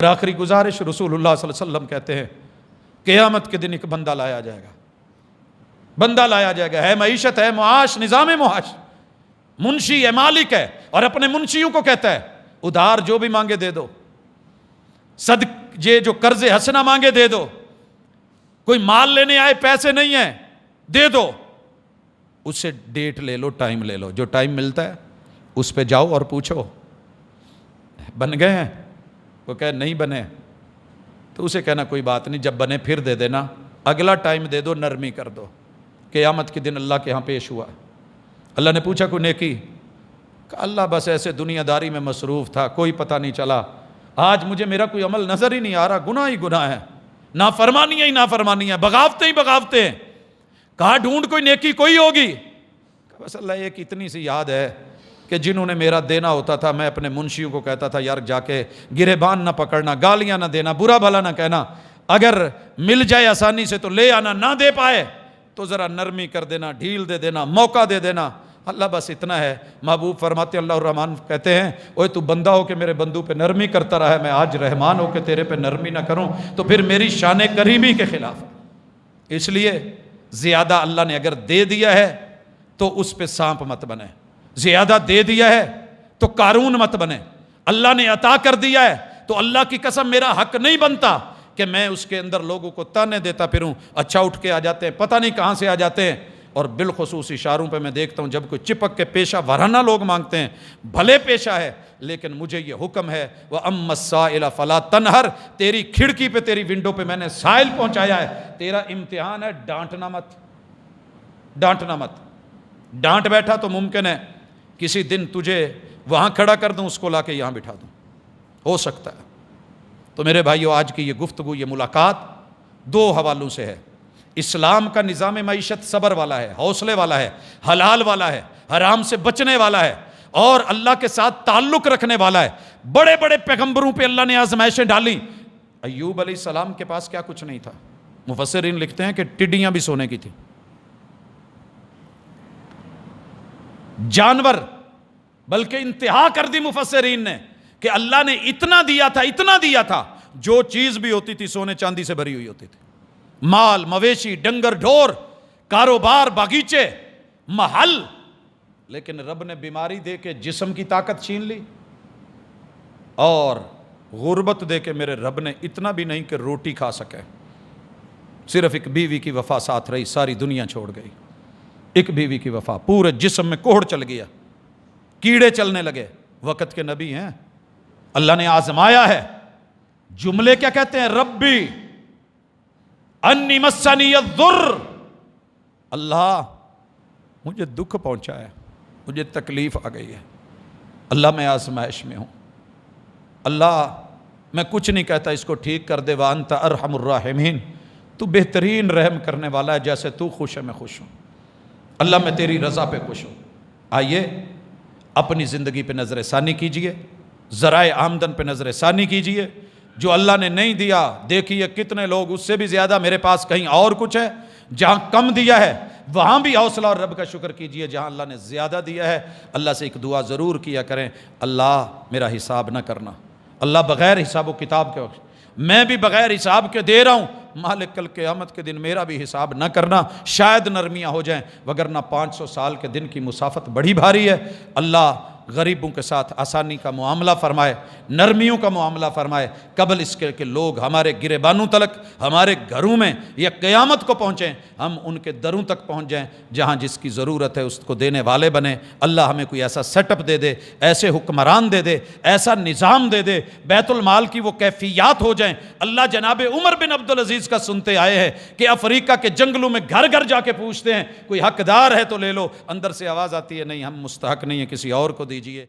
آخری گزارش، رسول اللہ صلی اللہ علیہ وسلم کہتے ہیں قیامت کے دن ایک بندہ لایا جائے گا، بندہ لایا جائے گا، ہے معیشت، ہے معاش، نظام معاش، منشی ہے، مالک ہے، اور اپنے منشیوں کو کہتا ہے ادھار جو بھی مانگے دے دو، صدق یہ جو قرض حسنہ مانگے دے دو، کوئی مال لینے آئے پیسے نہیں ہیں دے دو، اس سے ڈیٹ لے لو، ٹائم لے لو، جو ٹائم ملتا ہے اس پہ جاؤ اور پوچھو بن گئے ہیں، وہ کہے نہیں بنے تو اسے کہنا کوئی بات نہیں، جب بنے پھر دے دینا، اگلا ٹائم دے دو، نرمی کر دو۔ قیامت کے دن اللہ کے ہاں پیش ہوا، اللہ نے پوچھا کوئی نیکی؟ کہ اللہ بس ایسے دنیا داری میں مصروف تھا، کوئی پتہ نہیں چلا، آج مجھے میرا کوئی عمل نظر ہی نہیں آ رہا، گناہ ہی گناہ ہے، نافرمانیاں ہی نافرمانیاں، بغاوتیں ہی بغاوتیں ہیں، کہاں ڈھونڈ کوئی نیکی کوئی ہوگی؟ بس اللہ ایک اتنی سی یاد ہے کہ جنہوں نے میرا دینا ہوتا تھا میں اپنے منشیوں کو کہتا تھا یار جا کے گریبان نہ پکڑنا، گالیاں نہ دینا، برا بھلا نہ کہنا، اگر مل جائے آسانی سے تو لے آنا، نہ دے پائے تو ذرا نرمی کر دینا، ڈھیل دے دینا، موقع دے دینا۔ اللہ بس اتنا ہے۔ محبوب فرماتے اللہ الرحمن کہتے ہیں اوے تو بندہ ہو کہ میرے بندوں پہ نرمی کرتا رہا ہے، میں آج رحمان ہو کہ تیرے پہ نرمی نہ کروں تو پھر میری شان کریمی کے خلاف۔ اس لیے زیادہ اللہ نے اگر دے دیا ہے تو اس پہ سانپ مت بنے، زیادہ دے دیا ہے تو قارون مت بنے، اللہ نے عطا کر دیا ہے تو اللہ کی قسم میرا حق نہیں بنتا کہ میں اس کے اندر لوگوں کو تانے دیتا پھروں، اچھا اٹھ کے آ جاتے ہیں، پتہ نہیں کہاں سے آ جاتے ہیں، اور بالخصوص اشاروں پہ میں دیکھتا ہوں جب کوئی چپک کے پیشہ وارانہ لوگ مانگتے ہیں، بھلے پیشہ ہے لیکن مجھے یہ حکم ہے وَأَمَّا السَّائِلَ فَلَا تَنْهَرْ، تیری کھڑکی پہ تیری ونڈو پہ میں نے سائل پہنچایا ہے، تیرا امتحان ہے، ڈانٹنا مت، ڈانٹنا مت، ڈانٹ بیٹھا تو ممکن ہے کسی دن تجھے وہاں کھڑا کر دوں، اس کو لا کے یہاں بٹھا دوں، ہو سکتا ہے۔ تو میرے بھائیو آج کی یہ گفتگو، یہ ملاقات دو حوالوں سے ہے۔ اسلام کا نظام معیشت صبر والا ہے، حوصلے والا ہے، حلال والا ہے، حرام سے بچنے والا ہے، اور اللہ کے ساتھ تعلق رکھنے والا ہے۔ بڑے بڑے پیغمبروں پہ اللہ نے آزمائشیں ڈالی۔ ایوب علیہ السلام کے پاس کیا کچھ نہیں تھا، مفسرین لکھتے ہیں کہ ٹڈیاں بھی سونے کی تھی، جانور، بلکہ انتہا کر دی مفسرین نے کہ اللہ نے اتنا دیا تھا، اتنا دیا تھا، جو چیز بھی ہوتی تھی سونے چاندی سے بھری ہوئی ہوتی تھی، مال مویشی، ڈنگر ڈھور، کاروبار، باغیچے، محل، لیکن رب نے بیماری دے کے جسم کی طاقت چھین لی، اور غربت دے کے میرے رب نے اتنا بھی نہیں کہ روٹی کھا سکے، صرف ایک بیوی کی وفا ساتھ رہی، ساری دنیا چھوڑ گئی، ایک بیوی کی وفا، پورے جسم میں کوہڑ چل گیا، کیڑے چلنے لگے۔ وقت کے نبی ہیں، اللہ نے آزمایا ہے۔ جملے کیا کہتے ہیں؟ ربی انی مسنی الضر، اللہ مجھے دکھ پہنچا ہے، مجھے تکلیف آ گئی ہے، اللہ میں آزمائش میں ہوں، اللہ میں کچھ نہیں کہتا اس کو ٹھیک کر دے، وانت ارحم الراحمین، تو بہترین رحم کرنے والا ہے، جیسے تو خوش ہے میں خوش ہوں، اللہ میں تیری رضا پہ خوش ہوں۔ آئیے اپنی زندگی پہ نظر ثانی کیجئے، ذرائع آمدن پہ نظر ثانی کیجئے، جو اللہ نے نہیں دیا دیکھیے کتنے لوگ اس سے بھی زیادہ، میرے پاس کہیں اور کچھ ہے، جہاں کم دیا ہے وہاں بھی حوصلہ اور رب کا شکر کیجئے، جہاں اللہ نے زیادہ دیا ہے اللہ سے ایک دعا ضرور کیا کریں، اللہ میرا حساب نہ کرنا، اللہ بغیر حساب و کتاب کے، میں بھی بغیر حساب کے دے رہا ہوں، مالک کل قیامت کے دن میرا بھی حساب نہ کرنا، شاید نرمیاں ہو جائیں، وگرنہ 500 سال کے دن کی مسافت بڑی بھاری ہے۔ اللہ غریبوں کے ساتھ آسانی کا معاملہ فرمائے، نرمیوں کا معاملہ فرمائے، قبل اس کے کہ لوگ ہمارے گریبانوں تلک، ہمارے گھروں میں یا قیامت کو پہنچیں، ہم ان کے دروں تک پہنچ جائیں، جہاں جس کی ضرورت ہے اس کو دینے والے بنیں۔ اللہ ہمیں کوئی ایسا سیٹ اپ دے دے، ایسے حکمران دے دے، ایسا نظام دے دے، بیت المال کی وہ کیفیات ہو جائیں۔ اللہ جناب عمر بن عبدالعزیز کا سنتے آئے ہیں کہ افریقہ کے جنگلوں میں گھر گھر جا کے پوچھتے ہیں کوئی حقدار ہے تو لے لو، اندر سے آواز آتی ہے نہیں ہم مستحق نہیں ہیں، کسی اور کو دیجئے۔